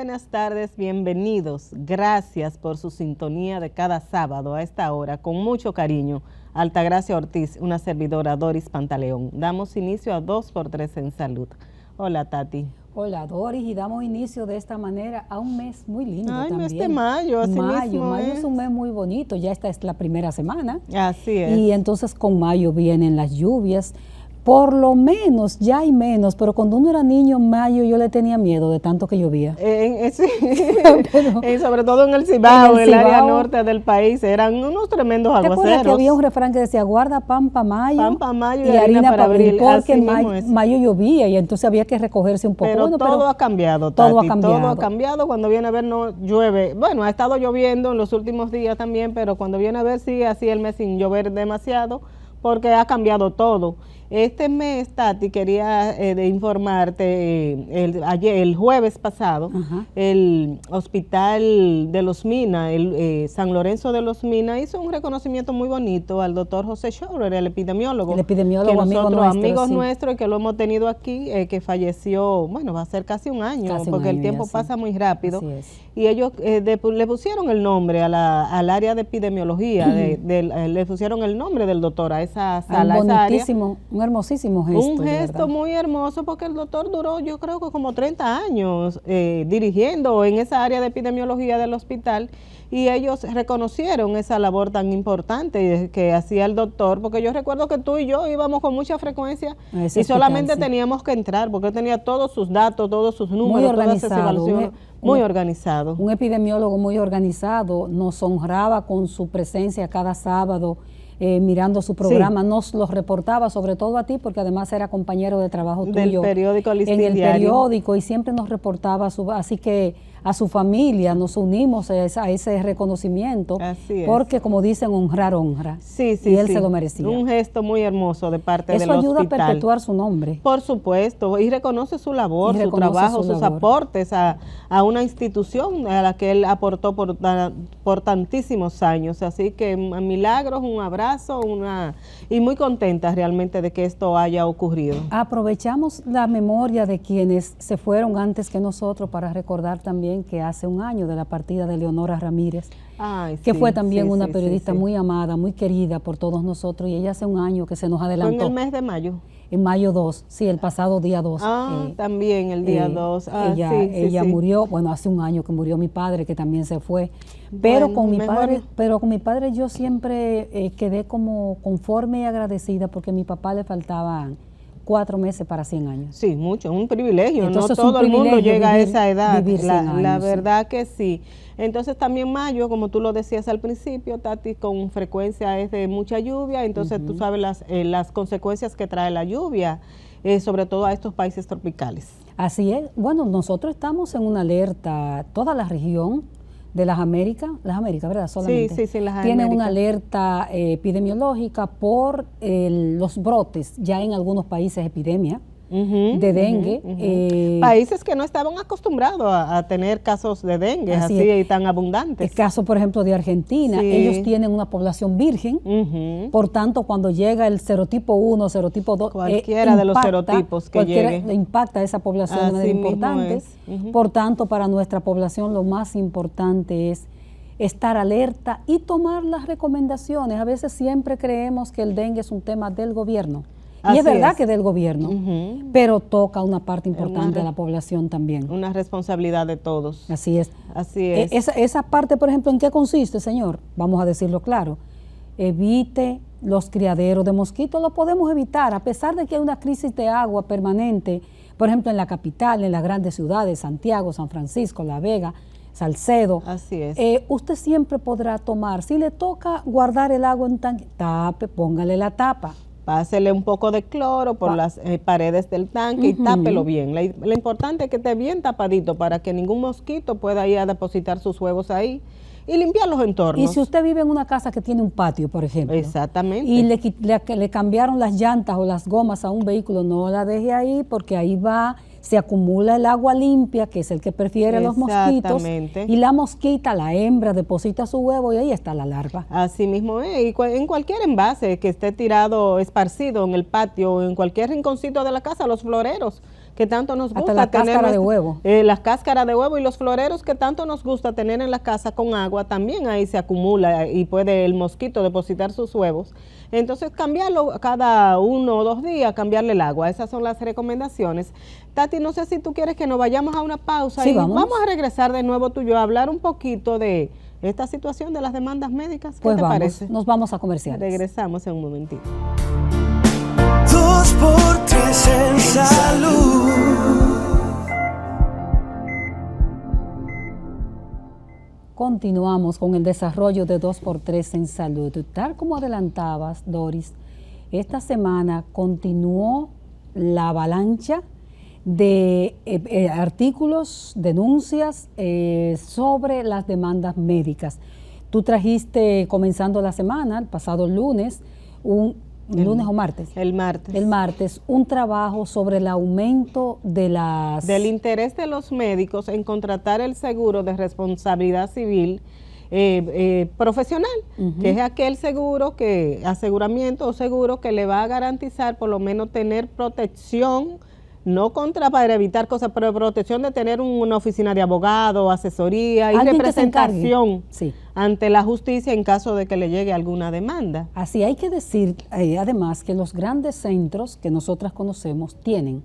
buenas tardes, bienvenidos. Gracias por su sintonía de cada sábado a esta hora, con mucho cariño. Altagracia Ortiz, una servidora, Doris Pantaleón. Damos inicio a 2x3 en salud. Hola, Tati. Hola, Doris, y damos inicio de esta manera a un mes muy lindo también. Mes de mayo, así mismo Mayo es un mes muy bonito, ya esta es la primera semana. Así es. Y entonces con mayo vienen las lluvias. Por lo menos, ya hay menos, pero cuando uno era niño, en mayo yo le tenía miedo de tanto que llovía. Sí. Sobre todo en el Cibao, en el área norte del país, eran unos tremendos aguaceros. ¿Te acuerdas que había un refrán que decía, guarda pan para mayo? Pan para mayo y harina para abril. Porque en mayo llovía y entonces había que recogerse un poco. Pero todo ha cambiado, Tati. Todo ha cambiado. Todo ha cambiado. Cuando viene a ver no llueve. Bueno, ha estado lloviendo en los últimos días también, pero cuando viene a ver sigue así el mes sin llover demasiado porque ha cambiado todo. Este mes, Tati, quería informarte, el jueves pasado, el Hospital de Los Minas, San Lorenzo de Los Minas, hizo un reconocimiento muy bonito al doctor José Schaurer, el epidemiólogo. El epidemiólogo, que nosotros, amigos sí. nuestros, que lo hemos tenido aquí, que falleció, bueno, va a ser casi un año, porque el tiempo pasa muy rápido. Así es. Y ellos le pusieron el nombre al área de epidemiología, le pusieron el nombre del doctor a esa sala, Un hermosísimo gesto. Un gesto muy hermoso porque el doctor duró, yo creo que como 30 años dirigiendo en esa área de epidemiología del hospital, y ellos reconocieron esa labor tan importante que hacía el doctor, porque yo recuerdo que tú y yo íbamos con mucha frecuencia y solamente teníamos que entrar porque él tenía todos sus datos, todos sus números, todas esas evaluaciones. Muy organizado. Un epidemiólogo muy organizado, nos honraba con su presencia cada sábado, mirando su programa, sí. Nos lo reportaba, sobre todo a ti, porque además era compañero de trabajo tuyo. Del periódico Listín En el Diario. Periódico, y siempre nos reportaba, así que a su familia nos unimos a ese reconocimiento, porque como dicen, honrar honra, sí, y él se lo merecía. Un gesto muy hermoso de parte del hospital. Eso ayuda a perpetuar su nombre. Por supuesto, y reconoce su labor, su trabajo, sus aportes a una institución a la que él aportó por tantísimos años. Así que milagros, un abrazo, y muy contenta realmente de que esto haya ocurrido. Aprovechamos la memoria de quienes se fueron antes que nosotros para recordar también que hace un año de la partida de Leonora Ramírez, que fue también una periodista muy amada, muy querida por todos nosotros, y ella hace un año que se nos adelantó. ¿Fue en el mes de mayo? En mayo 2, sí, el pasado día 2. También el día 2. Ella murió, bueno, hace un año que murió mi padre, que también se fue. Pero bueno, con mi padre yo siempre quedé como conforme y agradecida, porque a mi papá le faltaban 4 meses para 100 años. Sí, mucho, es un privilegio. Entonces, no todo el mundo llega a esa edad. La años, verdad que sí. Entonces también mayo, como tú lo decías al principio, Tati, con frecuencia es de mucha lluvia, entonces tú sabes las consecuencias que trae la lluvia, sobre todo a estos países tropicales. Así es. Bueno, nosotros estamos en una alerta, toda la región de las Américas, ¿verdad? Solamente. Sí, las tiene Américas. Una alerta epidemiológica por los brotes, ya en algunos países epidemia de dengue. Países que no estaban acostumbrados a tener casos de dengue así tan abundantes. El caso, por ejemplo, de Argentina, ellos tienen una población virgen, por tanto, cuando llega el serotipo 1, serotipo 2, cualquiera de los serotipos que llegue, impacta a esa población de manera importante. Por tanto, para nuestra población lo más importante es estar alerta y tomar las recomendaciones. A veces siempre creemos que el dengue es un tema del gobierno. Y es verdad que del gobierno, pero toca una parte importante de la población también. Una responsabilidad de todos. Así es. Así es. Esa parte, por ejemplo, ¿en qué consiste, señor? Vamos a decirlo claro. Evite los criaderos de mosquitos, lo podemos evitar, a pesar de que hay una crisis de agua permanente, por ejemplo, en la capital, en las grandes ciudades, Santiago, San Francisco, La Vega, Salcedo. Así es. Usted siempre podrá tomar, si le toca guardar el agua en tanque, tape, póngale la tapa. Pásele un poco de cloro por las paredes del tanque y tápelo bien. Lo importante es que esté bien tapadito para que ningún mosquito pueda ir a depositar sus huevos ahí y limpiar los entornos. Y si usted vive en una casa que tiene un patio, por ejemplo, exactamente, y le cambiaron las llantas o las gomas a un vehículo, no la deje ahí, porque ahí se acumula el agua limpia, que es el que prefiere los mosquitos, y la mosquita, la hembra, deposita su huevo y ahí está la larva. Así mismo es, y en cualquier envase que esté tirado, esparcido en el patio o en cualquier rinconcito de la casa, los floreros que tanto nos gusta hasta la tener. Cáscara de huevo. Las cáscaras de huevo y los floreros que tanto nos gusta tener en la casa con agua, también ahí se acumula y puede el mosquito depositar sus huevos. Entonces cambiarlo cada 1 o 2 días, cambiarle el agua. Esas son las recomendaciones. Tati, no sé si tú quieres que nos vayamos a una pausa, sí, y vamos regresar de nuevo tú y yo a hablar un poquito de esta situación de las demandas médicas. ¿Qué pues te parece? Nos vamos a comerciales. Regresamos en un momentito. 2x3 en salud. Continuamos con el desarrollo de 2x3 en salud. Tal como adelantabas, Doris, esta semana continuó la avalancha de artículos, denuncias sobre las demandas médicas. Tú trajiste, comenzando la semana, el pasado lunes, ¿lunes o martes? El martes. El martes, un trabajo sobre el aumento de del interés de los médicos en contratar el seguro de responsabilidad civil profesional, que es aquel aseguramiento o seguro que le va a garantizar por lo menos tener protección, no para evitar cosas, pero protección de tener una oficina de abogado, asesoría y representación ante la justicia en caso de que le llegue alguna demanda. Así hay que decir, además, que los grandes centros que nosotras conocemos tienen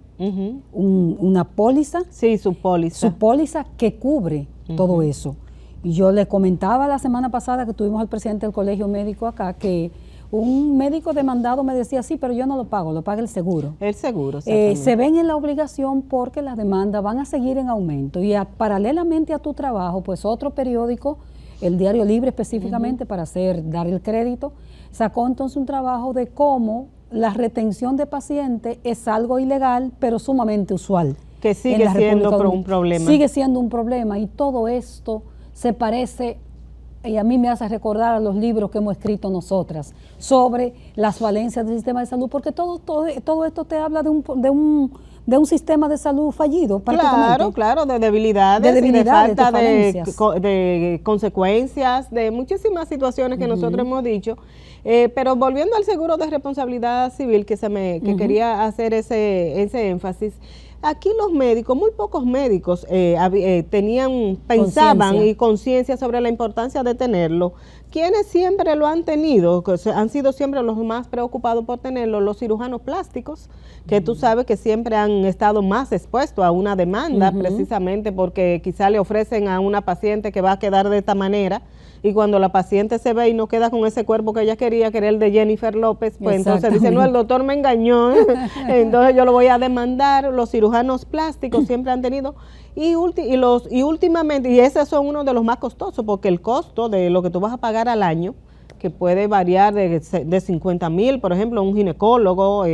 una póliza. Sí, su póliza. Su póliza que cubre todo eso. Y yo le comentaba la semana pasada que tuvimos al presidente del colegio médico acá que un médico demandado me decía, sí, pero yo no lo pago, lo paga el seguro. El seguro, se ven en la obligación porque las demandas van a seguir en aumento. Y paralelamente a tu trabajo, pues otro periódico, el Diario Libre específicamente, para dar el crédito, sacó entonces un trabajo de cómo la retención de pacientes es algo ilegal, pero sumamente usual. Que sigue siendo un problema. Sigue siendo un problema y todo esto se parece, y a mí me hace recordar a los libros que hemos escrito nosotras sobre las falencias del sistema de salud, porque todo esto te habla de un sistema de salud fallido. Claro, de debilidades, de falta de consecuencias, de muchísimas situaciones que nosotros hemos dicho. Pero volviendo al seguro de responsabilidad civil, que quería hacer ese énfasis. Aquí los médicos, muy pocos médicos pensaban y conciencia sobre la importancia de tenerlo. Quienes siempre lo han tenido, que han sido siempre los más preocupados por tenerlo, los cirujanos plásticos, que tú sabes que siempre han estado más expuestos a una demanda, precisamente porque quizá le ofrecen a una paciente que va a quedar de esta manera, y cuando la paciente se ve y no queda con ese cuerpo que ella quería, que era el de Jennifer López, pues entonces dice, no, el doctor me engañó, entonces yo lo voy a demandar. Los cirujanos plásticos siempre han tenido, y últimamente, y esos son uno de los más costosos, porque el costo de lo que tú vas a pagar al año, que puede variar de 50,000, por ejemplo, un ginecólogo,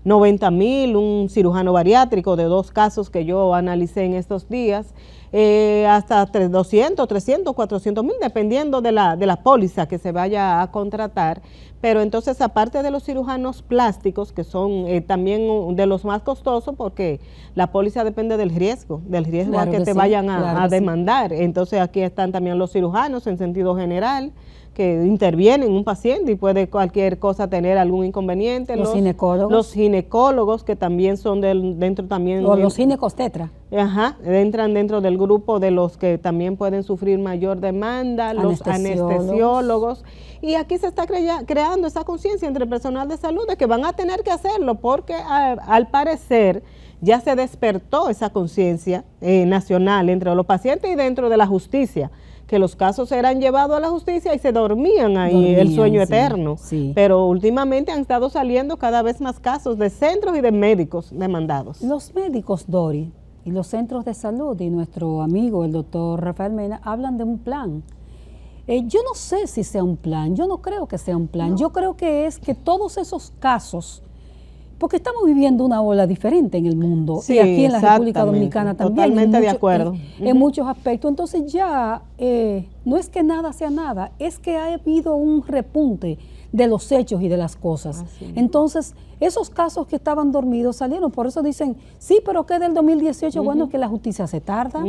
90,000, un cirujano bariátrico de 2 casos que yo analicé en estos días, hasta 200, 300, 400,000, dependiendo de la póliza que se vaya a contratar. Pero entonces, aparte de los cirujanos plásticos, que son también de los más costosos, porque la póliza depende del riesgo a que te vayan a demandar. Entonces, aquí están también los cirujanos en sentido general, que intervienen en un paciente y puede cualquier cosa tener algún inconveniente. Los ginecólogos. Los ginecólogos, que también son dentro también. O los ginecostetra. Entran dentro del grupo de los que también pueden sufrir mayor demanda, los anestesiólogos. Y aquí se está creando esa conciencia entre el personal de salud de que van a tener que hacerlo, porque al parecer ya se despertó esa conciencia nacional entre los pacientes y dentro de la justicia, que los casos eran llevados a la justicia y se dormían ahí, el sueño eterno. Sí. Pero últimamente han estado saliendo cada vez más casos de centros y de médicos demandados. Los médicos, Dori, y los centros de salud, y nuestro amigo, el doctor Rafael Mena, hablan de un plan. Yo no sé si sea un plan, yo no creo que sea un plan. No. Yo creo que es que todos esos casos, porque estamos viviendo una ola diferente en el mundo, y aquí en la República Dominicana también. Totalmente de acuerdo. En muchos aspectos. Entonces ya no es que nada sea nada, es que ha habido un repunte de los hechos y de las cosas. Entonces, esos casos que estaban dormidos salieron. Por eso dicen, sí, pero que del 2018, bueno, es que la justicia se tarda.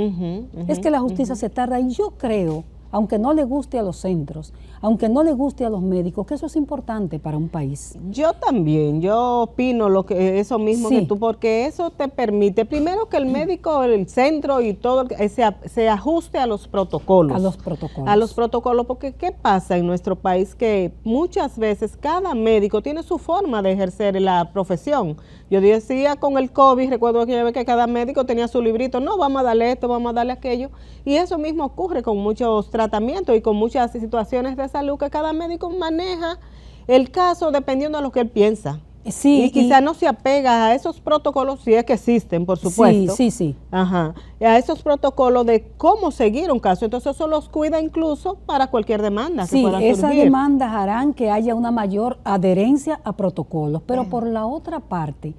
Es que la justicia se tarda. Y yo creo, aunque no le guste a los centros, aunque no le guste a los médicos, que eso es importante para un país. Yo también, yo opino eso mismo Sí. que tú, porque eso te permite, primero que el médico, el centro y todo se ajuste a los protocolos. A los protocolos. A los protocolos, porque ¿qué pasa en nuestro país? Que muchas veces cada médico tiene su forma de ejercer la profesión. Yo decía con el COVID, recuerdo que cada médico tenía su librito, no, vamos a darle esto, vamos a darle aquello, y eso mismo ocurre con muchos tratamientos y con muchas situaciones de salud que cada médico maneja el caso dependiendo de lo que él piensa. Sí, y quizás no se apega a esos protocolos, si es que existen, por supuesto. Sí. Ajá. A esos protocolos de cómo seguir un caso. Entonces eso los cuida incluso para cualquier demanda que pueda surgir. Sí, esas demandas harán que haya una mayor adherencia a protocolos, pero por la otra parte,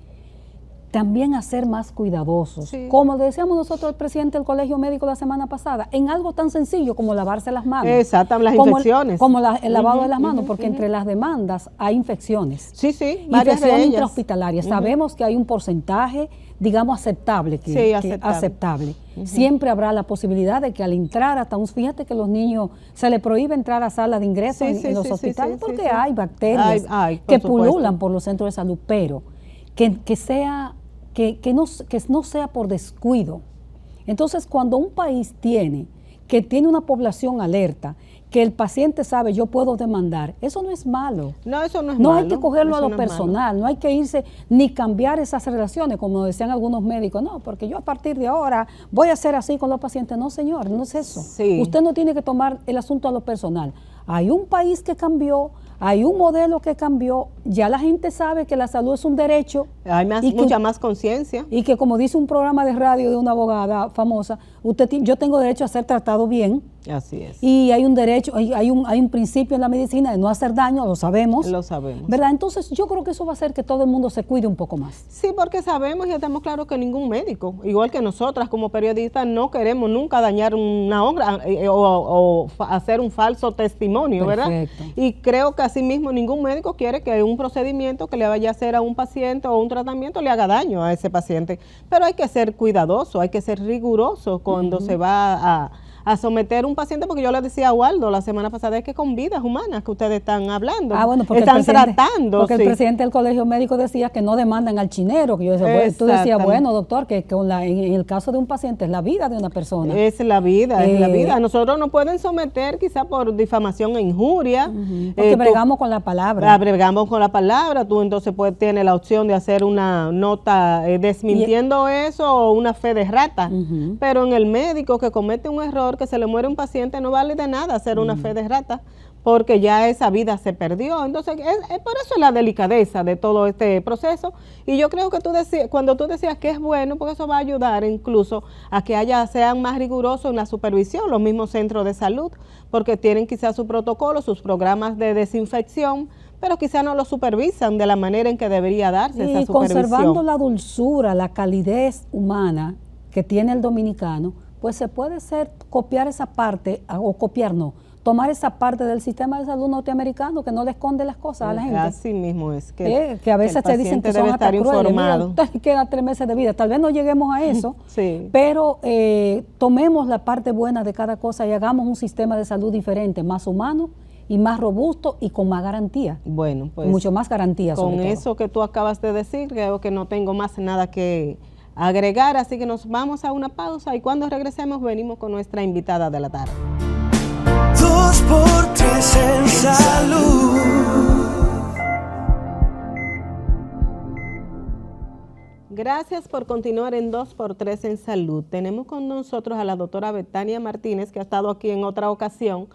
también a ser más cuidadosos. Sí. Como le decíamos nosotros al presidente del Colegio Médico la semana pasada, en algo tan sencillo como lavarse las manos. Exacto, las como infecciones. Como el lavado de las manos, porque entre las demandas hay infecciones. Sí, varias de Infecciones ellas. intrahospitalarias. Sabemos que hay un porcentaje, digamos, aceptable. Aceptable. Siempre habrá la posibilidad de que al entrar hasta fíjate que los niños se les prohíbe entrar a salas de ingreso en los hospitales porque hay bacterias que pululan por los centros de salud, pero que no sea por descuido. Entonces, cuando un país tiene una población alerta, que el paciente sabe, yo puedo demandar, eso no es malo. No, eso no es malo. No hay malo, que cogerlo a lo no personal, no hay que irse ni cambiar esas relaciones, como decían algunos médicos, no, porque yo a partir de ahora voy a ser así con los pacientes. No, señor, no es eso. Sí. Usted no tiene que tomar el asunto a lo personal. Hay un país que cambió, hay un modelo que cambió, ya la gente sabe que la salud es un derecho. Hay mucha más conciencia. Y que, como dice un programa de radio de una abogada famosa, yo tengo derecho a ser tratado bien. Así es. Y hay un derecho, hay un principio en la medicina de no hacer daño, lo sabemos. Lo sabemos. ¿Verdad? Entonces yo creo que eso va a hacer que todo el mundo se cuide un poco más. Sí, porque sabemos y estamos claros que ningún médico, igual que nosotras como periodistas, no queremos nunca dañar una obra o hacer un falso testimonio, ¿verdad? Perfecto. Y creo que asimismo ningún médico quiere que un procedimiento que le vaya a hacer a un paciente o un tratamiento le haga daño a ese paciente. Pero hay que ser cuidadoso, hay que ser riguroso cuando se va a someter un paciente, porque yo le decía a Waldo la semana pasada, es que con vidas humanas que ustedes están hablando, bueno, porque están tratando. Porque el presidente del Colegio Médico decía que no demandan al chinero, que yo decía, tú decías, bueno, doctor, que en el caso de un paciente es la vida de una persona. Es la vida, es la vida. A nosotros nos pueden someter quizá por difamación e injuria. Porque bregamos con la palabra. Bregamos con la palabra, tú entonces tienes la opción de hacer una nota desmintiendo eso o una fe de rata. Pero en el médico que comete un error, que se le muere un paciente, no vale de nada hacer una fe de rata, porque ya esa vida se perdió. Entonces, por eso es la delicadeza de todo este proceso. Y yo creo que cuando tú decías que es bueno, porque eso va a ayudar incluso a que sean más rigurosos en la supervisión, los mismos centros de salud, porque tienen quizás su protocolo, sus programas de desinfección, pero quizás no lo supervisan de la manera en que debería darse esa supervisión. Y conservando la dulzura, la calidez humana que tiene el dominicano, pues se puede copiar esa parte, o copiar no, tomar esa parte del sistema de salud norteamericano que no le esconde las cosas a la gente. Así mismo es. Que a veces te dicen que son hasta crueles. Mira, usted queda 3 meses de vida. Tal vez no lleguemos a eso, sí, pero tomemos la parte buena de cada cosa y hagamos un sistema de salud diferente, más humano y más robusto y con más garantía. Bueno, pues mucho más garantía. Con eso que tú acabas de decir, creo que no tengo más nada que agregar, así que nos vamos a una pausa y cuando regresemos venimos con nuestra invitada de la tarde. 2 por 3 en salud. Gracias por continuar en 2x3 en salud. Tenemos con nosotros a la doctora Betania Martínez, que ha estado aquí en otra ocasión,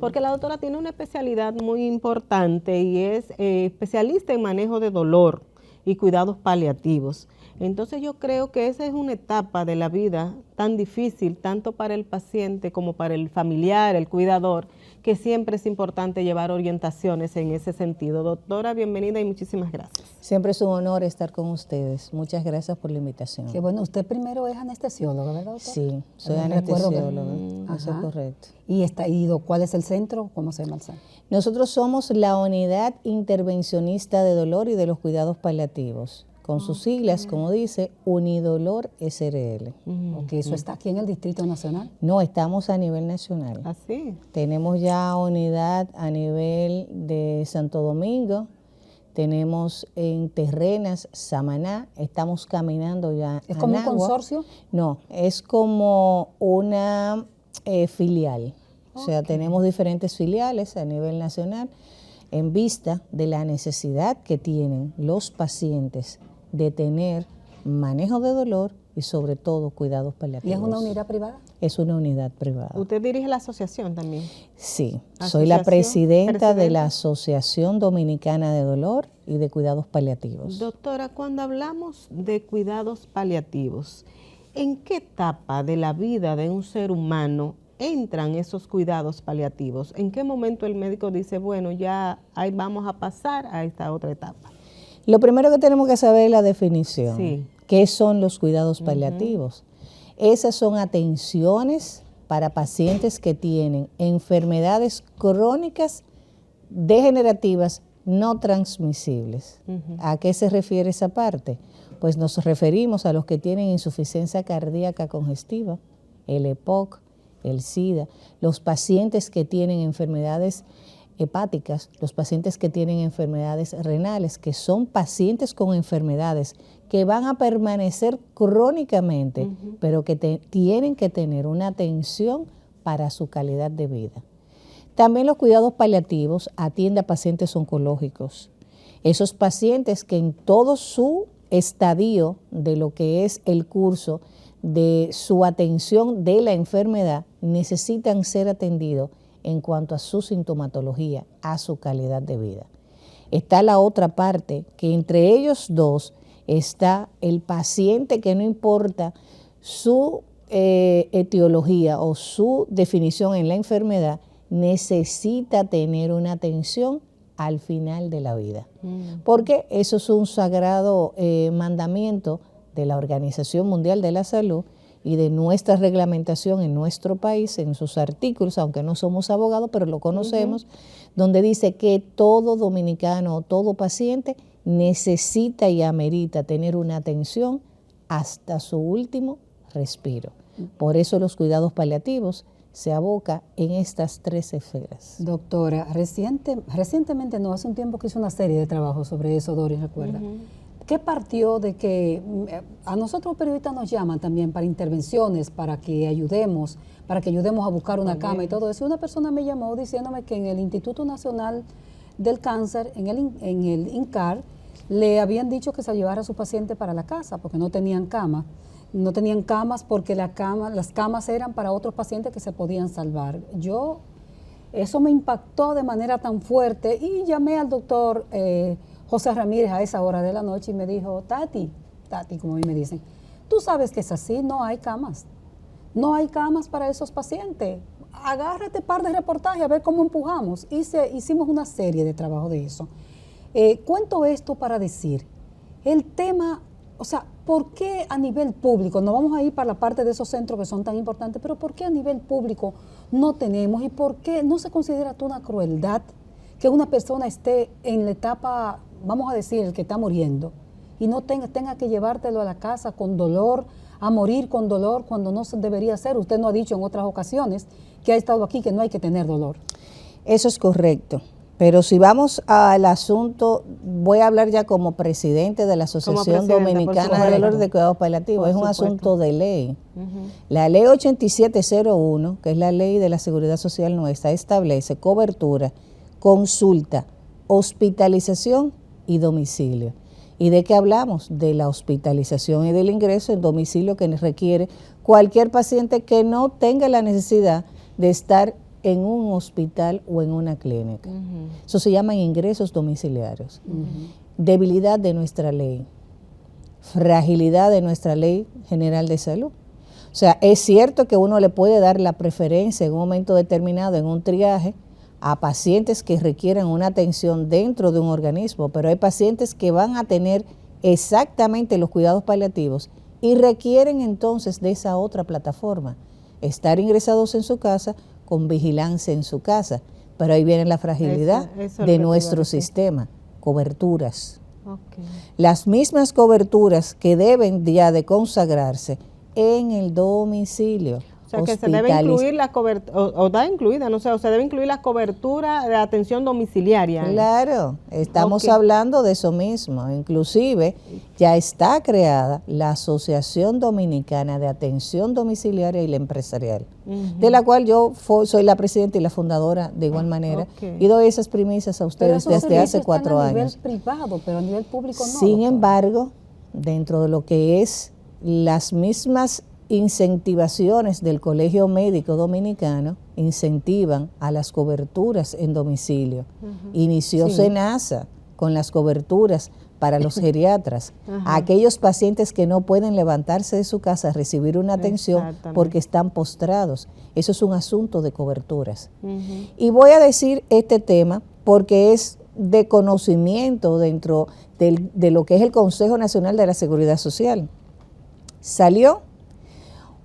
porque la doctora tiene una especialidad muy importante y es especialista en manejo de dolor y cuidados paliativos. Entonces yo creo que esa es una etapa de la vida tan difícil, tanto para el paciente como para el familiar, el cuidador, que siempre es importante llevar orientaciones en ese sentido. Doctora, bienvenida y muchísimas gracias. Siempre es un honor estar con ustedes. Muchas gracias por la invitación. Que bueno, usted primero es anestesióloga, ¿verdad, doctora? Sí, soy anestesióloga, eso es correcto. ¿Y cuál es el centro? ¿Cómo se llama el centro? Nosotros somos la Unidad Intervencionista de Dolor y de los Cuidados Paliativos. con sus siglas, como dice, Unidolor SRL. Porque eso está aquí en el Distrito Nacional. No, estamos a nivel nacional. Así. Tenemos ya unidad a nivel de Santo Domingo, tenemos en Terrenas, Samaná, estamos caminando ya. ¿Es como un Nagua. consorcio? No, es como una filial. O sea, tenemos diferentes filiales a nivel nacional en vista de la necesidad que tienen los pacientes de tener manejo de dolor y sobre todo cuidados paliativos. ¿Y es una unidad privada? Es una unidad privada. ¿Usted dirige la asociación también? Sí, soy la presidenta de la Asociación Dominicana de Dolor y de Cuidados Paliativos. Doctora, cuando hablamos de cuidados paliativos, ¿en qué etapa de la vida de un ser humano entran esos cuidados paliativos? ¿En qué momento el médico dice, bueno, ya ahí vamos a pasar a esta otra etapa? Lo primero que tenemos que saber es la definición. Sí. ¿Qué son los cuidados paliativos? Esas son atenciones para pacientes que tienen enfermedades crónicas degenerativas no transmisibles. ¿A qué se refiere esa parte? Pues nos referimos a los que tienen insuficiencia cardíaca congestiva, el EPOC, el SIDA, los pacientes que tienen enfermedades hepáticas, los pacientes que tienen enfermedades renales, que son pacientes con enfermedades que van a permanecer crónicamente, pero que tienen que tener una atención para su calidad de vida. También los cuidados paliativos atienden a pacientes oncológicos, esos pacientes que en todo su estadio de lo que es el curso de su atención de la enfermedad necesitan ser atendidos en cuanto a su sintomatología, a su calidad de vida. Está la otra parte, que entre ellos dos está el paciente que no importa su etiología o su definición en la enfermedad, necesita tener una atención al final de la vida. Porque eso es un sagrado mandamiento de la Organización Mundial de la Salud y de nuestra reglamentación en nuestro país, en sus artículos, aunque no somos abogados, pero lo conocemos, donde dice que todo dominicano o todo paciente necesita y amerita tener una atención hasta su último respiro. Por eso los cuidados paliativos se aboca en estas tres esferas. Doctora, recientemente, no, hace un tiempo que hizo una serie de trabajos sobre eso, Doris, recuerda. ¿Qué partió de que a nosotros periodistas nos llaman también para intervenciones, para que ayudemos a buscar una cama y todo eso? Una persona me llamó diciéndome que en el Instituto Nacional del Cáncer, en el INCAR, le habían dicho que se llevara a su paciente para la casa porque no tenían cama. No tenían camas porque las camas eran para otros pacientes que se podían salvar. Eso me impactó de manera tan fuerte y llamé al doctor José Ramírez a esa hora de la noche y me dijo, Tati, como a mí me dicen, tú sabes que es así, no hay camas. No hay camas para esos pacientes. Agárrate par de reportajes a ver cómo empujamos. Hicimos una serie de trabajo de eso. Cuento esto para decir, el tema, o sea, ¿por qué a nivel público, no vamos a ir para la parte de esos centros que son tan importantes, pero por qué a nivel público no tenemos y por qué no se considera una crueldad que una persona esté en la etapa, vamos a decir, el que está muriendo, y no tenga que llevártelo a la casa con dolor, a morir con dolor cuando no se debería hacer? Usted no ha dicho en otras ocasiones que ha estado aquí que no hay que tener dolor. Eso es correcto. Pero si vamos al asunto, voy a hablar ya como presidente de la Asociación Dominicana de Dolor de Cuidados Paliativos. Es un asunto de ley. La ley 8701, que es la ley de la Seguridad Social nuestra, establece cobertura, consulta, hospitalización y domicilio. ¿Y de qué hablamos? De la hospitalización y del ingreso en domicilio que requiere cualquier paciente que no tenga la necesidad de estar en un hospital o en una clínica. Eso se llaman ingresos domiciliarios. Debilidad de nuestra ley, fragilidad de nuestra ley general de salud. O sea, es cierto que uno le puede dar la preferencia en un momento determinado, en un triaje, a pacientes que requieran una atención dentro de un organismo, pero hay pacientes que van a tener exactamente los cuidados paliativos y requieren entonces de esa otra plataforma, estar ingresados en su casa con vigilancia en su casa, pero ahí viene la fragilidad eso de nuestro sistema, coberturas. Ok. Las mismas coberturas que deben ya de consagrarse en el domicilio. O sea, que se debe incluir la cobertura, o está incluida, no sé, o se debe incluir la cobertura de atención domiciliaria. Claro, estamos Ok. hablando de eso mismo. Inclusive ya está creada la Asociación Dominicana de Atención Domiciliaria y la Empresarial, de la cual yo soy la presidenta y la fundadora de igual manera, Ok. y doy esas primicias a Pero ustedes esos desde hace servicios 4 están a años. nivel privado, pero a nivel público no. Sin doctora. embargo, dentro de lo que es las mismas incentivaciones del Colegio Médico Dominicano, incentivan a las coberturas en domicilio. Inició SENASA con las coberturas para los geriatras, a aquellos pacientes que no pueden levantarse de su casa a recibir una atención Exactamente. porque están postrados. Eso es un asunto de coberturas. Y voy a decir este tema porque es de conocimiento dentro de lo que es el Consejo Nacional de la Seguridad Social. Salió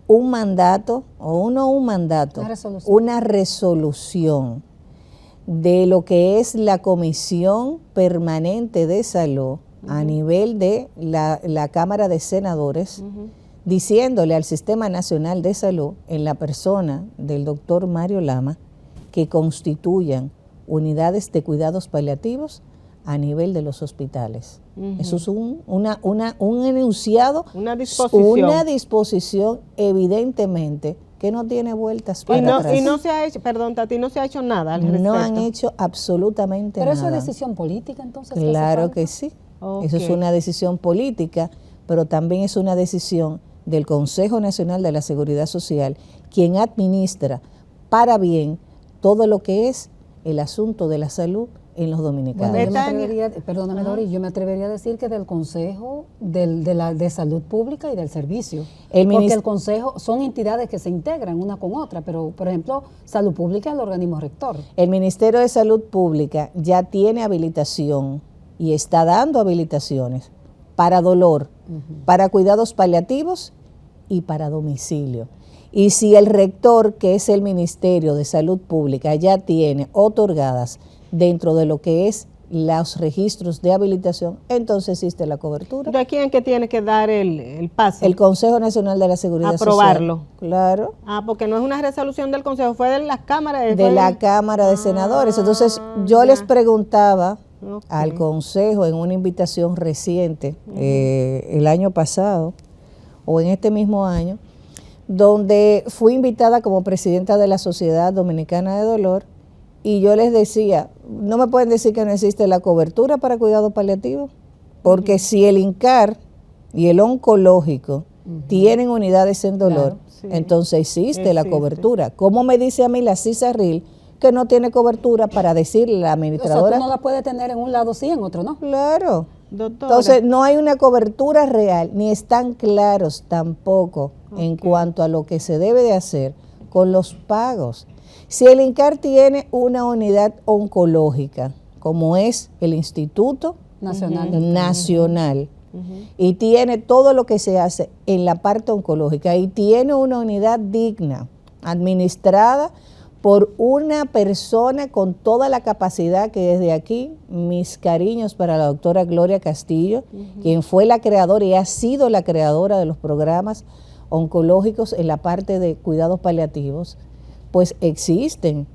un mandato, o no un mandato, una resolución de lo que es la Comisión Permanente de Salud a nivel de la Cámara de Senadores, diciéndole al Sistema Nacional de Salud, en la persona del doctor Mario Lama, que constituyan unidades de cuidados paliativos a nivel de los hospitales. Eso es un enunciado, Una disposición. una disposición evidentemente que no tiene vueltas para atrás. Y no se ha hecho, perdón, Tati, no se ha hecho nada al respecto. No han hecho absolutamente Pero nada. eso es decisión política, entonces. Claro que sí. Ok. Eso es una decisión política, pero también es una decisión del Consejo Nacional de la Seguridad Social, quien administra para bien todo lo que es el asunto de la salud en los dominicanos. Bueno, yo me Betania. atrevería, perdóname, Doris, yo me atrevería a decir que del Consejo de Salud Pública y del Servicio. Porque el Consejo son entidades que se integran una con otra, pero, por ejemplo, Salud Pública es el organismo rector. El Ministerio de Salud Pública ya tiene habilitación y está dando habilitaciones para dolor, para cuidados paliativos y para domicilio. Y si el rector, que es el Ministerio de Salud Pública, ya tiene otorgadas dentro de lo que es los registros de habilitación, entonces existe la cobertura. ¿De quién que tiene que dar el paso? El Consejo Nacional de la Seguridad Aprobarlo. Social. Claro. Porque no es una resolución del Consejo, fue de la Cámara De la Cámara de Senadores. Entonces, yo les preguntaba al Consejo en una invitación reciente, el año pasado, o en este mismo año, donde fui invitada como presidenta de la Sociedad Dominicana de Dolor, y yo les decía, no me pueden decir que no existe la cobertura para cuidado paliativo, porque si el INCAR y el oncológico tienen unidades en dolor, entonces existe la cobertura. ¿Cómo me dice a mí la CISARRIL que no tiene cobertura para decirle a la administradora? O sea, tú no la puedes tener en un lado sí, en otro no. Claro. Doctora. Entonces, no hay una cobertura real, ni están claros tampoco en cuanto a lo que se debe de hacer con los pagos. Si el INCAR tiene una unidad oncológica, como es el Instituto Nacional, y tiene todo lo que se hace en la parte oncológica, y tiene una unidad digna, administrada por una persona con toda la capacidad, que desde aquí, mis cariños para la doctora Gloria Castillo, quien fue la creadora y ha sido la creadora de los programas oncológicos en la parte de cuidados paliativos, pues existe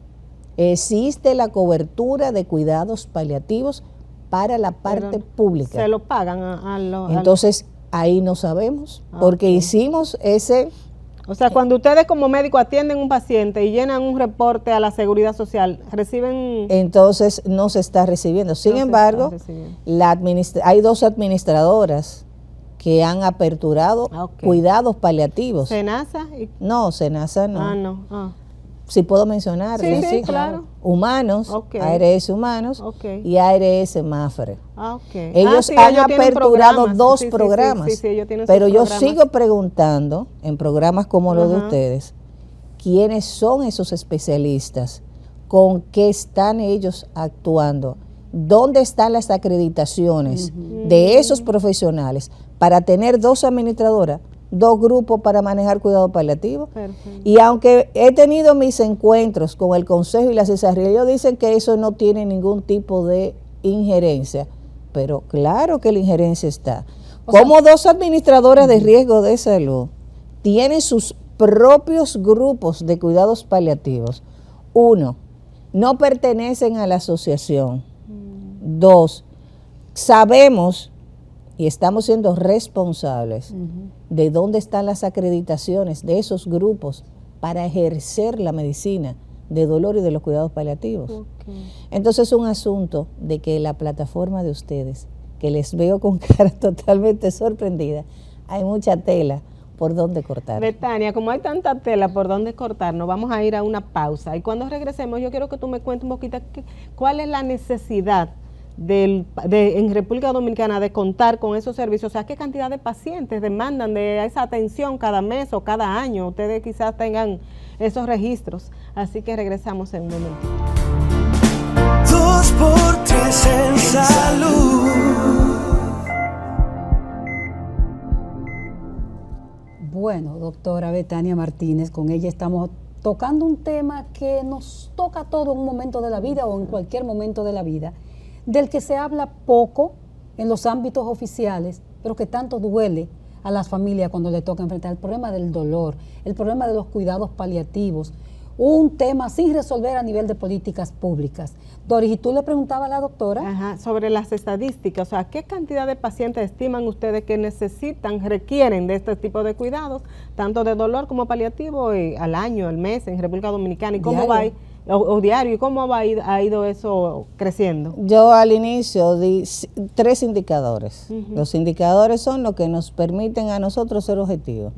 la cobertura de cuidados paliativos para la parte pública. Se lo pagan a los... Entonces, ahí no sabemos, porque hicimos ese... O sea, cuando ustedes como médicos atienden un paciente y llenan un reporte a la Seguridad Social, reciben... Entonces, no se está recibiendo. Sin embargo, hay 2 administradoras que han aperturado cuidados paliativos. ¿SENASA? No, SENASA no. No. Si puedo mencionar. Sí, claro. Humanos, ARS Humanos y ARS Mafre. Okay. Ellos han aperturado 2 programas, sí, ellos tienen pero sus yo programas. sigo preguntando en programas como los de ustedes, ¿quiénes son esos especialistas? ¿Con qué están ellos actuando? ¿Dónde están las acreditaciones de esos profesionales para tener 2 administradoras, 2 grupos para manejar cuidado paliativo? Perfecto. Y aunque he tenido mis encuentros con el Consejo y la CISARRIL, ellos dicen que eso no tiene ningún tipo de injerencia. pero claro que la injerencia está. Como dos administradoras de riesgo de salud tienen sus propios grupos de cuidados paliativos. 1, no pertenecen a la asociación. 2, sabemos y estamos siendo responsables de dónde están las acreditaciones de esos grupos para ejercer la medicina de dolor y de los cuidados paliativos. Entonces es un asunto de que la plataforma de ustedes, que les veo con cara totalmente sorprendida, hay mucha tela por donde cortar. Betania, como hay tanta tela por donde cortar, nos vamos a ir a una pausa. Y cuando regresemos, yo quiero que tú me cuentes un poquito cuál es la necesidad en República Dominicana de contar con esos servicios. O sea, qué cantidad de pacientes demandan de esa atención cada mes o cada año. Ustedes quizás tengan esos registros. Así que regresamos en un momento. 2 por 3 en salud. Bueno, doctora Betania Martínez, con ella estamos tocando un tema que nos toca a todos en un momento de la vida o en cualquier momento de la vida, del que se habla poco en los ámbitos oficiales, pero que tanto duele a las familias cuando le toca enfrentar el problema del dolor, el problema de los cuidados paliativos, un tema sin resolver a nivel de políticas públicas. Doris, y tú le preguntabas a la doctora. Sobre las estadísticas, o sea, ¿qué cantidad de pacientes estiman ustedes que requieren de este tipo de cuidados, tanto de dolor como paliativo, al año, al mes en República Dominicana? ¿Y cómo va o diario? ¿Y cómo ha ido eso creciendo? Yo al inicio di 3 indicadores. Los indicadores son los que nos permiten a nosotros ser objetivos.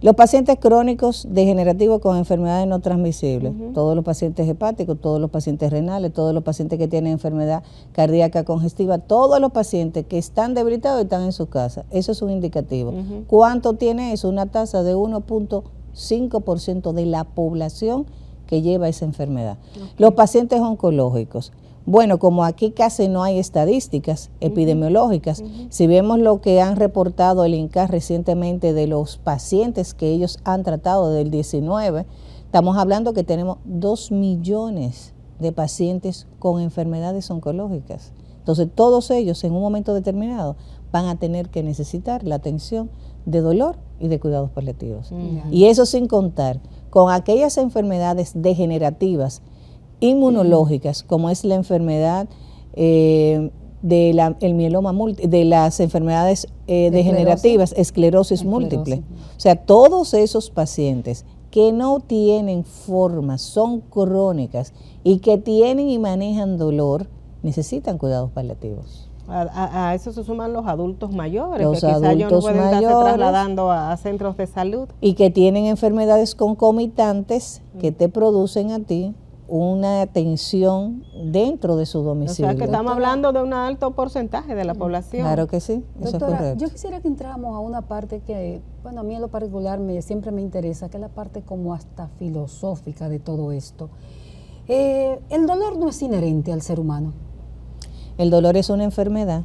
Los pacientes crónicos degenerativos con enfermedades no transmisibles, todos los pacientes hepáticos, todos los pacientes renales, todos los pacientes que tienen enfermedad cardíaca congestiva, todos los pacientes que están debilitados y están en su casa. Eso es un indicativo. ¿Cuánto tiene eso? Una tasa de 1.5% de la población que lleva esa enfermedad. Los pacientes oncológicos. Bueno, como aquí casi no hay estadísticas epidemiológicas, si vemos lo que han reportado el INCAR recientemente de los pacientes que ellos han tratado del 19, estamos hablando que tenemos 2 millones de pacientes con enfermedades oncológicas. Entonces, todos ellos en un momento determinado van a tener que necesitar la atención de dolor y de cuidados paliativos. Y eso sin contar con aquellas enfermedades degenerativas inmunológicas, como es la enfermedad el mieloma múltiple, de las enfermedades degenerativas, esclerosis múltiple. O sea, todos esos pacientes que no tienen forma, son crónicas y que tienen y manejan dolor, necesitan cuidados paliativos. A eso se suman los adultos mayores, los que quizás ellos no pueden estarse mayores, trasladando a centros de salud. Y que tienen enfermedades concomitantes que te producen a ti una atención dentro de su domicilio. O sea que estamos hablando de un alto porcentaje de la población. Claro que sí, eso doctora, es correcto. Yo quisiera que entráramos a una parte que, bueno, a mí en lo particular siempre me interesa, que es la parte como hasta filosófica de todo esto. El dolor no es inherente al ser humano. El dolor es una enfermedad.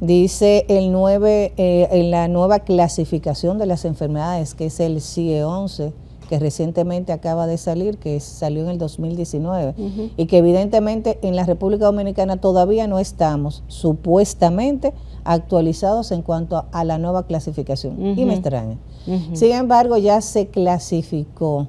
Dice en la nueva clasificación de las enfermedades, que es el CIE-11, que recientemente acaba de salir, que salió en el 2019, y que evidentemente en la República Dominicana todavía no estamos supuestamente actualizados en cuanto a la nueva clasificación, y me extraña. Sin embargo, ya se clasificó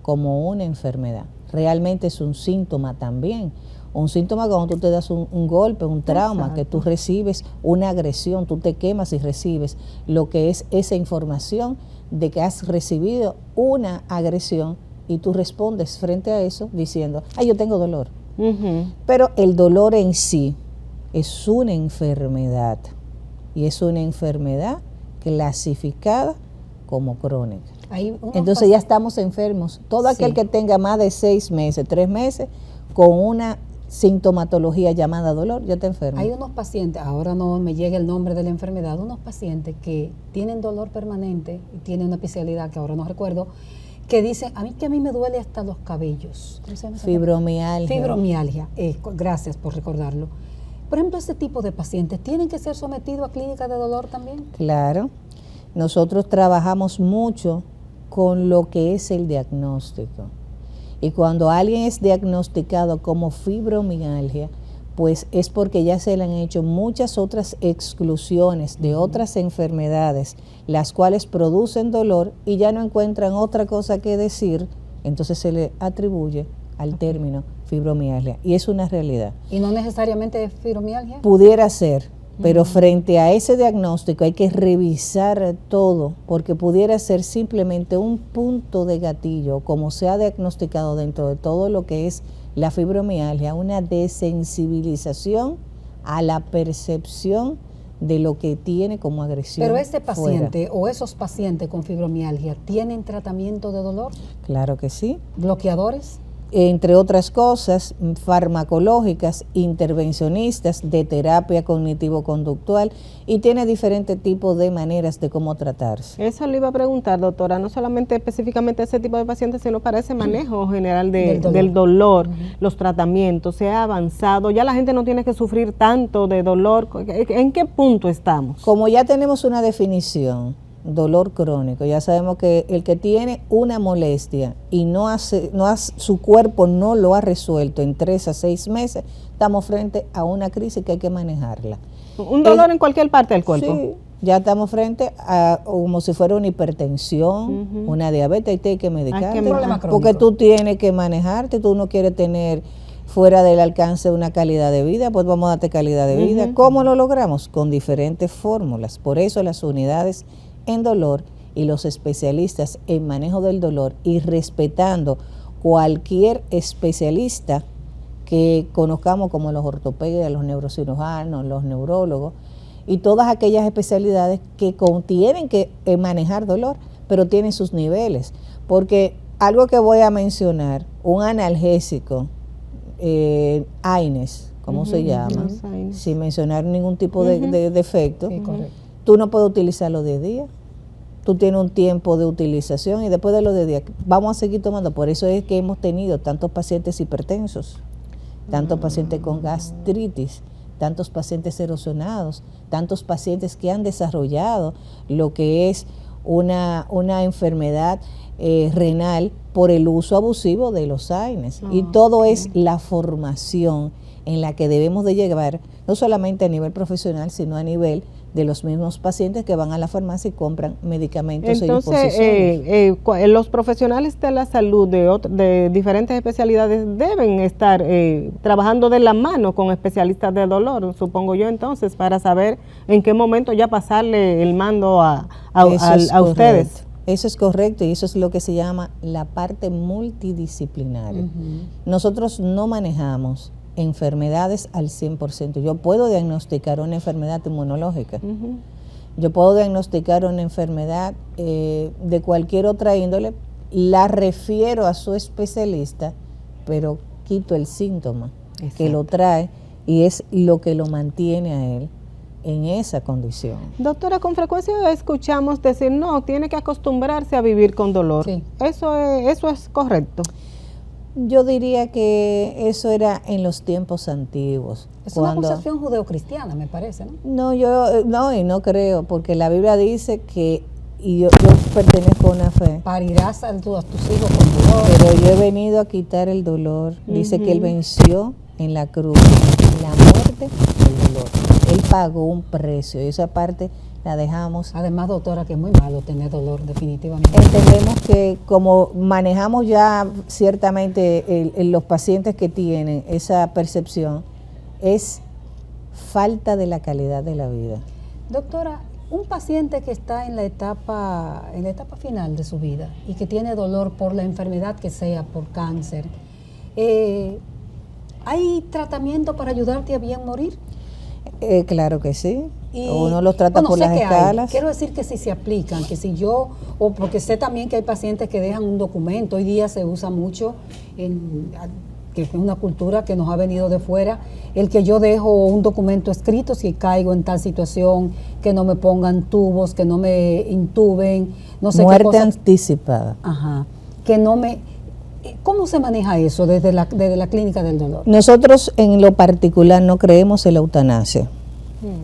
como una enfermedad. Realmente es un síntoma también. Un síntoma cuando tú te das un golpe, un trauma, exacto, que tú recibes una agresión, tú te quemas y recibes lo que es esa información de que has recibido una agresión y tú respondes frente a eso diciendo, yo tengo dolor. Pero el dolor en sí es una enfermedad y es una enfermedad clasificada como crónica. Entonces ya estamos enfermos. Todo aquel que tenga más de 6 meses, 3 meses, con una sintomatología llamada dolor, ya está enfermo. Hay unos pacientes, ahora no me llega el nombre de la enfermedad, unos pacientes que tienen dolor permanente y tienen una especialidad que ahora no recuerdo, que dicen, que a mí me duele hasta los cabellos. ¿Cómo se llama? Fibromialgia. Fibromialgia, gracias por recordarlo. Por ejemplo, este tipo de pacientes, ¿tienen que ser sometidos a clínica de dolor también? Claro. Nosotros trabajamos mucho con lo que es el diagnóstico. Y cuando alguien es diagnosticado como fibromialgia, pues es porque ya se le han hecho muchas otras exclusiones de otras enfermedades, las cuales producen dolor y ya no encuentran otra cosa que decir, entonces se le atribuye al término fibromialgia. Y es una realidad. ¿Y no necesariamente es fibromialgia? Pudiera ser, pero frente a ese diagnóstico hay que revisar todo, porque pudiera ser simplemente un punto de gatillo, como se ha diagnosticado dentro de todo lo que es la fibromialgia, una desensibilización a la percepción de lo que tiene como agresión. Pero ese paciente fuera. o esos pacientes con fibromialgia, ¿tienen tratamiento de dolor? Claro que sí. ¿Bloqueadores? Entre otras cosas, farmacológicas, intervencionistas, de terapia cognitivo-conductual, y tiene diferentes tipos de maneras de cómo tratarse. Eso le iba a preguntar, doctora, no solamente específicamente ese tipo de pacientes, sino para ese manejo general del dolor, los tratamientos, se ha avanzado, ya la gente no tiene que sufrir tanto de dolor. ¿En qué punto estamos? Como ya tenemos una definición, dolor crónico, ya sabemos que el que tiene una molestia y su cuerpo no lo ha resuelto en 3 a 6 meses, estamos frente a una crisis que hay que manejarla. Un dolor en cualquier parte del cuerpo. Sí, ya estamos frente a como si fuera una hipertensión, una diabetes, y hay que medicarte, porque tú tienes que manejarte, tú no quieres tener fuera del alcance de una calidad de vida, pues vamos a darte calidad de vida. ¿Cómo lo logramos? Con diferentes fórmulas. Por eso las unidades en dolor y los especialistas en manejo del dolor, y respetando cualquier especialista que conozcamos, como los ortopedas, los neurocirujanos, los neurólogos y todas aquellas especialidades que tienen que manejar dolor, pero tienen sus niveles. Porque algo que voy a mencionar, un analgésico, AINES, ¿cómo se llama? Sin mencionar ningún tipo de defecto, tú no puedes utilizarlo de día. Tú tienes un tiempo de utilización y después de los de día vamos a seguir tomando. Por eso es que hemos tenido tantos pacientes hipertensos, tantos pacientes con gastritis, tantos pacientes erosionados, tantos pacientes que han desarrollado lo que es una enfermedad renal por el uso abusivo de los AINES. Y todo es la formación en la que debemos de llevar, no solamente a nivel profesional, sino a nivel de los mismos pacientes que van a la farmacia y compran medicamentos. Entonces, los profesionales de la salud de diferentes especialidades deben estar trabajando de la mano con especialistas de dolor, supongo yo, entonces, para saber en qué momento ya pasarle el mando a ustedes. Eso es correcto, y eso es lo que se llama la parte multidisciplinaria. Nosotros no manejamos enfermedades al 100%. Yo puedo diagnosticar una enfermedad inmunológica. Yo puedo diagnosticar una enfermedad de cualquier otra índole, la refiero a su especialista, pero quito el síntoma que lo trae y es lo que lo mantiene a él en esa condición. Doctora, con frecuencia escuchamos decir, no, tiene que acostumbrarse a vivir con dolor. Sí. ¿Eso es correcto? Yo diría que eso era en los tiempos antiguos. Es una concepción judeocristiana, me parece, ¿no? No, y no creo, porque la Biblia dice que, y yo pertenezco a una fe. Parirás a tus hijos con dolor. Pero yo he venido a quitar el dolor. Dice que Él venció en la cruz la muerte del dolor. Él pagó un precio, y esa parte la dejamos. Además, doctora, que es muy malo tener dolor, definitivamente. Entendemos que como manejamos ya ciertamente los pacientes que tienen esa percepción, es falta de la calidad de la vida. Doctora, un paciente que está en la etapa final de su vida y que tiene dolor por la enfermedad que sea, por cáncer, ¿hay tratamiento para ayudarte a bien morir? Claro que sí. Uno los trata por las escalas. Quiero decir que si se aplican, que si yo, o porque sé también que hay pacientes que dejan un documento, hoy día se usa mucho, que es una cultura que nos ha venido de fuera, el que yo dejo un documento escrito si caigo en tal situación, que no me pongan tubos, que no me intuben, no sé muerte qué cosa. Anticipada. Ajá. Que no me... ¿Cómo se maneja eso desde la clínica del dolor? Nosotros en lo particular no creemos en la eutanasia.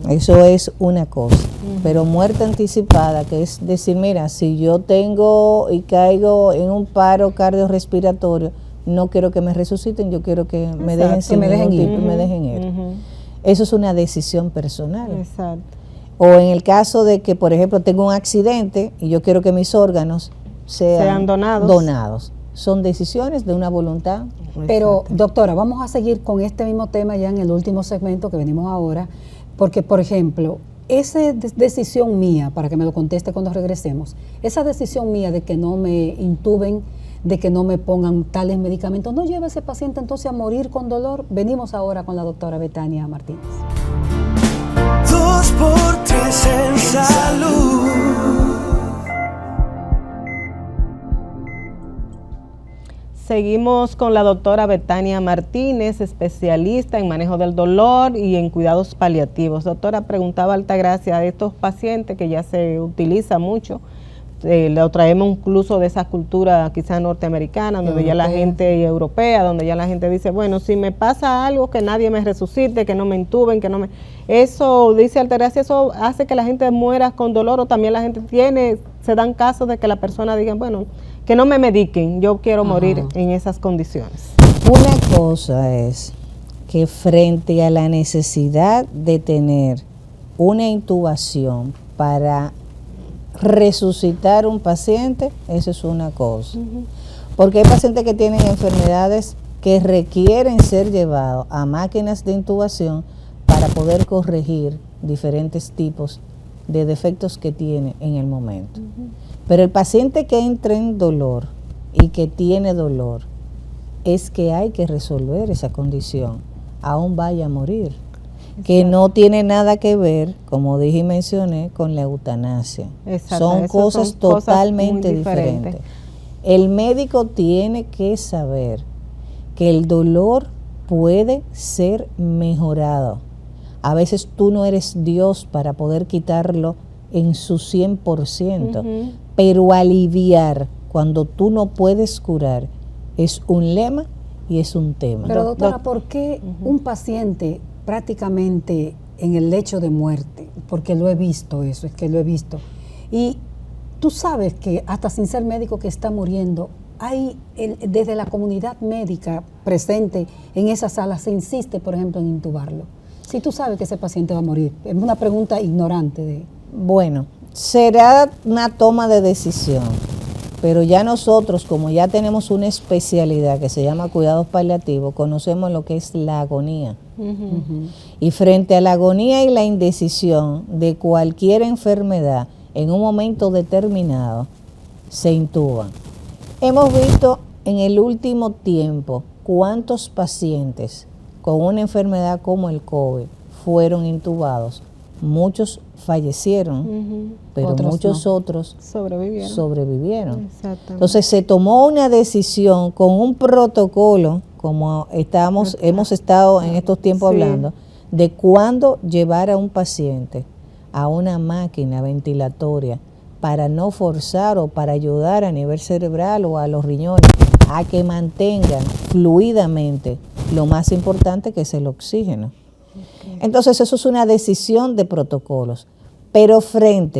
Eso es una cosa. Pero muerte anticipada, que es decir, mira, si yo tengo y caigo en un paro cardiorrespiratorio, no quiero que me resuciten, yo quiero que me Exacto. dejen sin Que me dejen ningún ir. tipo, me dejen ir. Eso es una decisión personal. Exacto. O en el caso de que, por ejemplo, tengo un accidente y yo quiero que mis órganos sean donados. Son decisiones de una voluntad. Pero, doctora, vamos a seguir con este mismo tema ya en el último segmento que venimos ahora, porque, por ejemplo, esa decisión mía, para que me lo conteste cuando regresemos, esa decisión mía de que no me intuben, de que no me pongan tales medicamentos, no lleva a ese paciente entonces a morir con dolor. Venimos ahora con la doctora Betania Martínez. 2 por 3 en salud. Seguimos con la doctora Betania Martínez, especialista en manejo del dolor y en cuidados paliativos. Doctora, preguntaba Altagracia, de estos pacientes que ya se utiliza mucho, lo traemos incluso de esa cultura quizás norteamericana, donde ya la gente, y europea, donde ya la gente dice, bueno, si me pasa algo, que nadie me resucite, que no me intuben, que no me... Eso, dice Altagracia, eso hace que la gente muera con dolor, o también la gente se dan casos de que la persona diga, bueno, que no me mediquen, yo quiero morir en esas condiciones. Una cosa es que frente a la necesidad de tener una intubación para resucitar un paciente, eso es una cosa. Porque hay pacientes que tienen enfermedades que requieren ser llevados a máquinas de intubación para poder corregir diferentes tipos de defectos que tiene en el momento. Pero el paciente que entra en dolor y que tiene dolor, es que hay que resolver esa condición, aún vaya a morir. Que no tiene nada que ver, como dije y mencioné, con la eutanasia. Son cosas totalmente diferentes. El médico tiene que saber que el dolor puede ser mejorado. A veces tú no eres Dios para poder quitarlo en su 100%, pero aliviar cuando tú no puedes curar es un lema y es un tema. Pero doctora, ¿por qué un paciente prácticamente en el lecho de muerte? Porque lo he visto eso, es que lo he visto. Y tú sabes que hasta sin ser médico que está muriendo, hay desde la comunidad médica presente en esa sala se insiste, por ejemplo, en intubarlo. Si tú sabes que ese paciente va a morir, es una pregunta ignorante. Bueno, será una toma de decisión, pero ya nosotros, como ya tenemos una especialidad que se llama cuidados paliativos, conocemos lo que es la agonía. Y frente a la agonía y la indecisión de cualquier enfermedad, en un momento determinado, se intuban. Hemos visto en el último tiempo cuántos pacientes con una enfermedad como el COVID fueron intubados. Muchos fallecieron, pero muchos otros sobrevivieron. Entonces se tomó una decisión con un protocolo, como hemos estado en estos tiempos hablando, de cuándo llevar a un paciente a una máquina ventilatoria para no forzar o para ayudar a nivel cerebral o a los riñones a que mantengan fluidamente lo más importante, que es el oxígeno. Entonces eso es una decisión de protocolos, pero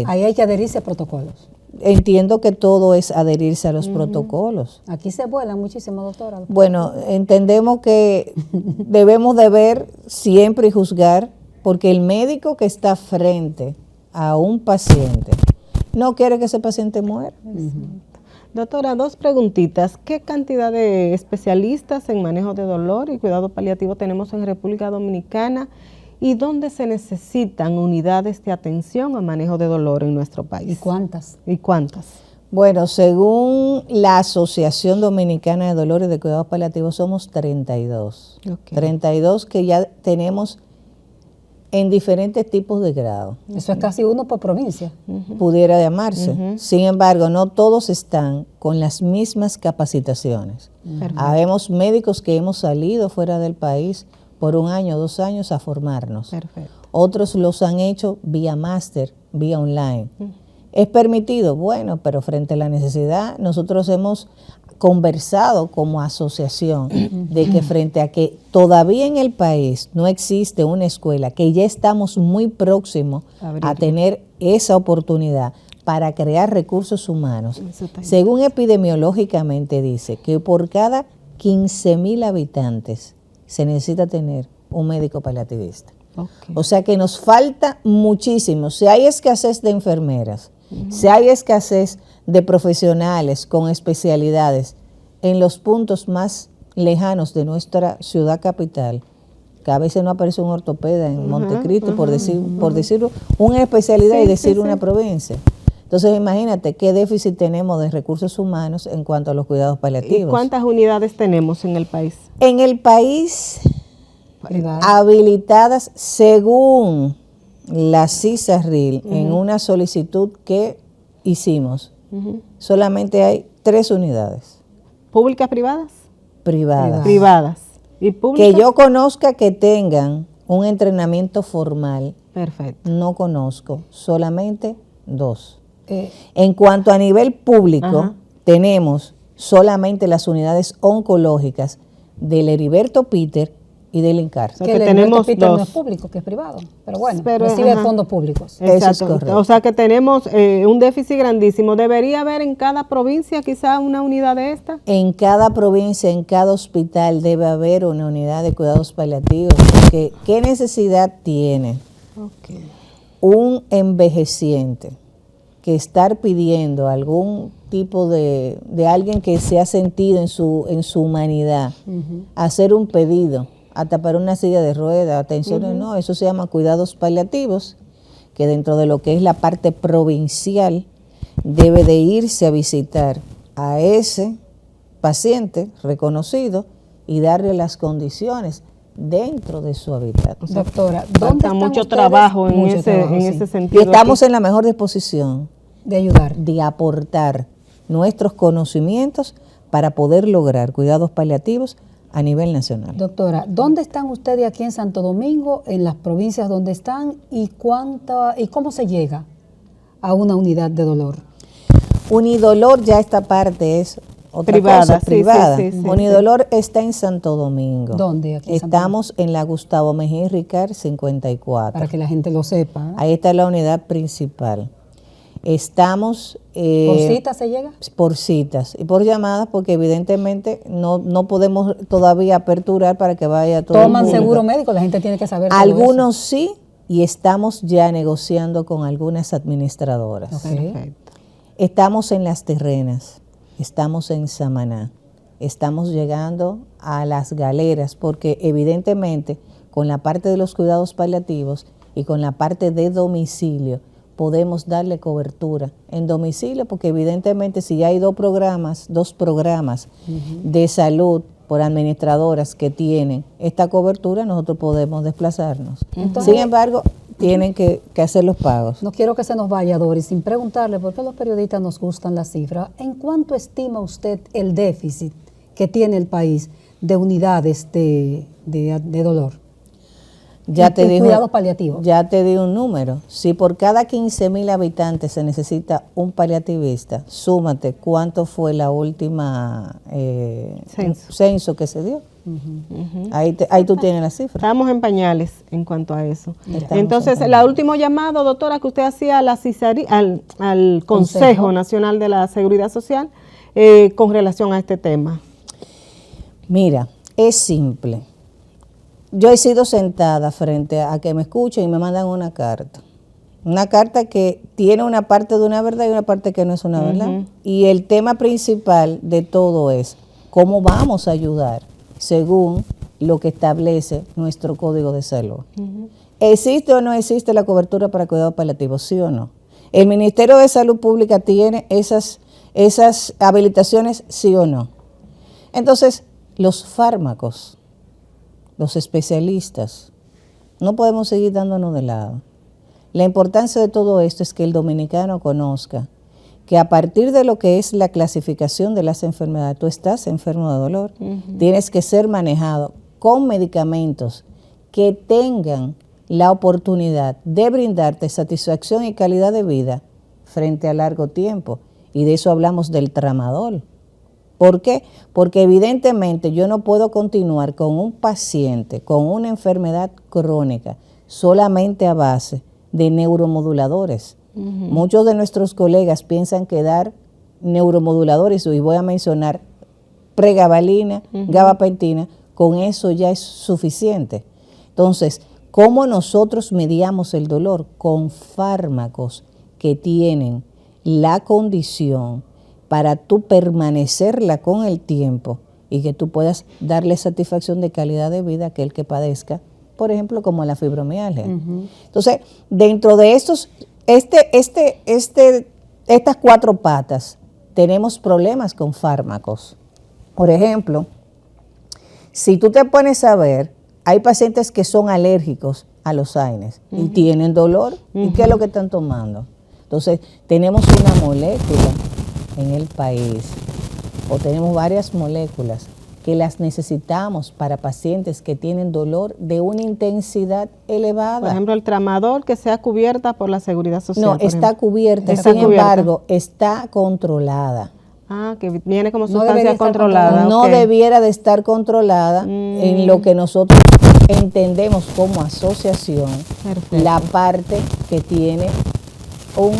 ahí hay que adherirse a protocolos. Entiendo que todo es adherirse a los protocolos. Aquí se vuela muchísimo, doctora. Bueno, entendemos que debemos de ver siempre y juzgar, porque el médico que está frente a un paciente no quiere que ese paciente muera. Doctora, 2 preguntitas. ¿Qué cantidad de especialistas en manejo de dolor y cuidado paliativo tenemos en República Dominicana? ¿Y dónde se necesitan unidades de atención a manejo de dolor en nuestro país? ¿Y cuántas? Bueno, según la Asociación Dominicana de Dolor y de Cuidados Paliativos, somos 32. 32 que ya tenemos en diferentes tipos de grado. Eso es casi uno por provincia. Pudiera llamarse. Sin embargo, no todos están con las mismas capacitaciones. Habemos médicos que hemos salido fuera del país por 1 año, 2 años a formarnos. Otros los han hecho vía máster, vía online. ¿Es permitido? Bueno, pero frente a la necesidad, nosotros hemos conversado como asociación de que frente a que todavía en el país no existe una escuela, que ya estamos muy próximos a tener esa oportunidad para crear recursos humanos. Según epidemiológicamente dice que por cada 15,000 habitantes se necesita tener un médico paliativista. Okay. O sea que nos falta muchísimo. Si hay escasez de enfermeras, si hay escasez de profesionales con especialidades en los puntos más lejanos de nuestra ciudad capital, que a veces no aparece un ortopeda en Montecristo, por decir una especialidad y decir una provincia. Entonces imagínate qué déficit tenemos de recursos humanos en cuanto a los cuidados paliativos. ¿Y cuántas unidades tenemos en el país? En el país, habilitadas según la CISARRIL, en una solicitud que hicimos, solamente hay 3 unidades. ¿Públicas, privadas? Privadas. Privadas. ¿Y públicas? Que yo conozca que tengan un entrenamiento formal. Perfecto. No conozco, solamente 2. En cuanto a nivel público, tenemos solamente las unidades oncológicas del Heriberto Peter y del INCAR. O sea, que que el tenemos Peter no dos. es público, que es privado, pero bueno, Pero, recibe fondos públicos. Eso es Exacto. correcto. O sea que tenemos un déficit grandísimo. ¿Debería haber en cada provincia quizá una unidad de esta? En cada provincia, en cada hospital debe haber una unidad de cuidados paliativos, porque ¿qué necesidad tiene un envejeciente que estar pidiendo algún tipo de alguien que se ha sentido en su humanidad, hacer un pedido, hasta para una silla de ruedas, atenciones? No, eso se llama cuidados paliativos, que dentro de lo que es la parte provincial debe de irse a visitar a ese paciente reconocido y darle las condiciones dentro de su hábitat. Doctora, ¿dónde Falta están mucho ustedes? trabajo en Mucho trabajo, sí. ese Y sentido. estamos en la mejor disposición de ayudar. de aportar nuestros conocimientos para poder lograr cuidados paliativos a nivel nacional. Doctora, ¿dónde están ustedes aquí en Santo Domingo, en las provincias donde están y cómo se llega a una unidad de dolor? Unidolor, ya esta parte es otra Privada, cosa, sí, privada. sí, sí, sí, Unidolor está en Santo Domingo. ¿Dónde? Aquí en Santo Estamos en la Gustavo Mejía y Ricard 54. Para que la gente lo sepa. Ahí está la unidad principal. Estamos... ¿Por cita se llega? Por citas y por llamadas, porque evidentemente no podemos todavía aperturar para que vaya todo el ¿Toman público. seguro médico? La gente tiene que saber todo Algunos sí, y estamos ya negociando con algunas administradoras. eso. Perfecto. Estamos en Las Terrenas, estamos en Samaná, estamos llegando a Las Galeras, porque evidentemente con la parte de los cuidados paliativos y con la parte de domicilio podemos darle cobertura en domicilio, porque evidentemente si ya hay dos programas de salud por administradoras que tienen esta cobertura, nosotros podemos desplazarnos. Entonces, sin embargo, tienen que hacer los pagos. No quiero que se nos vaya, Doris, sin preguntarle, porque a los periodistas nos gustan las cifras. ¿En cuánto estima usted el déficit que tiene el país de unidades de dolor? Ya te digo, cuidados paliativos. Ya te di un número. Si por cada 15,000 habitantes se necesita un paliativista, súmate cuánto fue la última censo que se dio. Ahí tú tienes la cifra. Estamos en pañales en cuanto a eso. Estamos Entonces, en el último llamado, doctora, que usted hacía a la al Consejo Nacional de la Seguridad Social con relación a este tema. Mira, es simple. Yo he sido sentada frente a que me escuchen y me mandan una carta. Una carta que tiene una parte de una verdad y una parte que no es una verdad. Y el tema principal de todo es cómo vamos a ayudar según lo que establece nuestro Código de Salud. ¿Existe o no existe la cobertura para cuidados paliativos? ¿Sí o no? ¿El Ministerio de Salud Pública tiene esas habilitaciones? ¿Sí o no? Entonces, los fármacos, los especialistas, no podemos seguir dándonos de lado. La importancia de todo esto es que el dominicano conozca que a partir de lo que es la clasificación de las enfermedades, tú estás enfermo de dolor, tienes que ser manejado con medicamentos que tengan la oportunidad de brindarte satisfacción y calidad de vida frente a largo tiempo. Y de eso hablamos del tramadol. ¿Por qué? Porque evidentemente yo no puedo continuar con un paciente con una enfermedad crónica solamente a base de neuromoduladores. Muchos de nuestros colegas piensan que dar neuromoduladores, y voy a mencionar pregabalina, gabapentina, con eso ya es suficiente. Entonces, ¿cómo nosotros mediamos el dolor? Con fármacos que tienen la condición para tú permanecerla con el tiempo y que tú puedas darle satisfacción de calidad de vida a aquel que padezca, por ejemplo, como la fibromialgia. Entonces, dentro de estos, estas 4 patas, tenemos problemas con fármacos. Por ejemplo, si tú te pones a ver, hay pacientes que son alérgicos a los AINES y tienen dolor. ¿Y qué es lo que están tomando? Entonces, tenemos una molécula en el país, o tenemos varias moléculas que las necesitamos para pacientes que tienen dolor de una intensidad elevada. Por ejemplo, el tramadol, que sea cubierta por la Seguridad Social. No, está cubierta, sin embargo, está controlada. Ah, que viene como sustancia controlada. No debiera de estar controlada en lo que nosotros entendemos como asociación. Perfecto. La parte que tiene un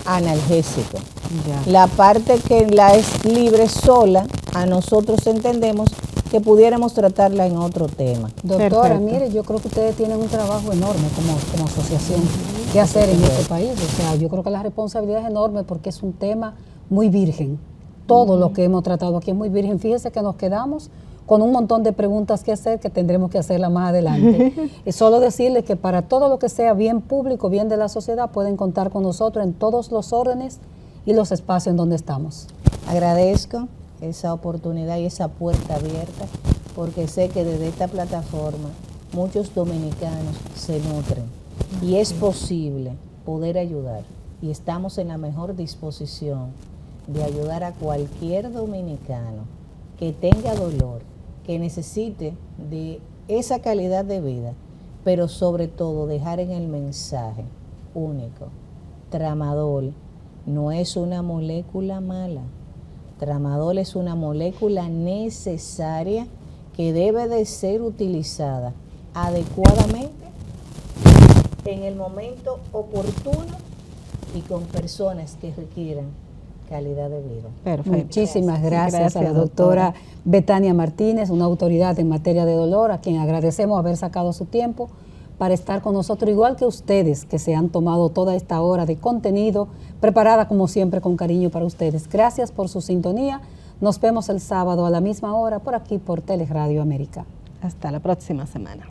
analgésico. Ya. La parte que la es libre sola, a nosotros entendemos que pudiéramos tratarla en otro tema. Doctora, mire, yo creo que ustedes tienen un trabajo enorme como asociación que hacer en este país. O sea, yo creo que la responsabilidad es enorme porque es un tema muy virgen. Todo lo que hemos tratado aquí es muy virgen. Fíjese que nos quedamos con un montón de preguntas que hacer que tendremos que hacerlas más adelante. Es solo decirles que para todo lo que sea bien público, bien de la sociedad, pueden contar con nosotros en todos los órdenes y los espacios en donde estamos. Agradezco esa oportunidad y esa puerta abierta, porque sé que desde esta plataforma muchos dominicanos se nutren y es posible poder ayudar, y estamos en la mejor disposición de ayudar a cualquier dominicano que tenga dolor, que necesite de esa calidad de vida, pero sobre todo dejar en el mensaje único: tramadol no es una molécula mala. Tramadol es una molécula necesaria que debe de ser utilizada adecuadamente en el momento oportuno y con personas que requieran calidad de vida. Perfecto. Muchísimas gracias a la doctora Betania Martínez, una autoridad en materia de dolor, a quien agradecemos haber sacado su tiempo para estar con nosotros, igual que ustedes que se han tomado toda esta hora de contenido preparada como siempre con cariño para ustedes. Gracias por su sintonía. Nos vemos el sábado a la misma hora por aquí por Teleradio América. Hasta la próxima semana.